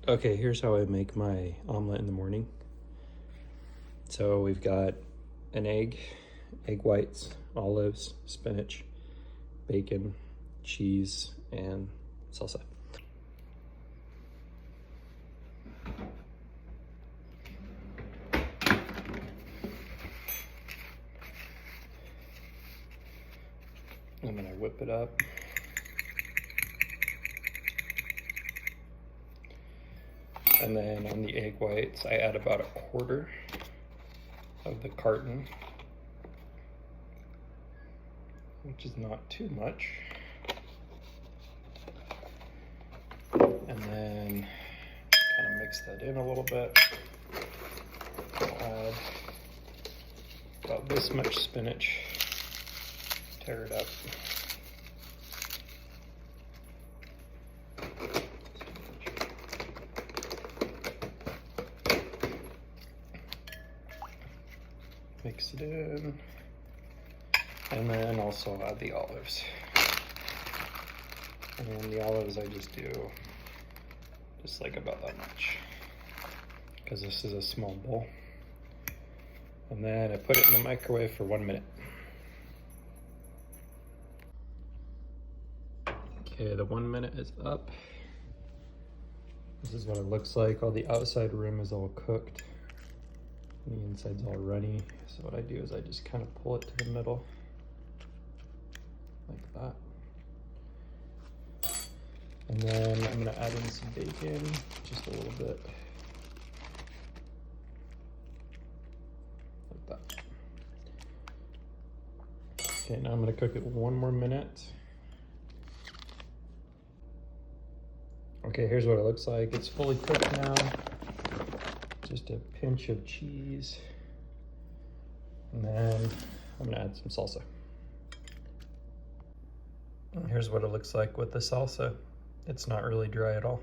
Okay, here's how I make my omelet in the morning. So we've got an egg whites, olives, spinach, bacon, cheese, and salsa. I'm gonna whip it up. And then on the egg whites, I add about 1/4 of the carton, which is not too much. And then kind of mix that in a little bit. I'll add about this much spinach, tear it up. Mix it in, and then also add the olives. And then the olives I just do just like about that much, because this is a small bowl. And then I put it in the microwave for 1 minute. Okay, the 1 minute is up. This is what it looks like. All the outside rim is all cooked. The inside's all runny. So what I do is I just kind of pull it to the middle, like that. And then I'm gonna add in some bacon, just a little bit. Like that. Okay, now I'm gonna cook it 1 more minute. Okay, here's what it looks like. It's fully cooked now. Just a pinch of cheese. And then I'm gonna add some salsa. And here's what it looks like with the salsa. It's not really dry at all.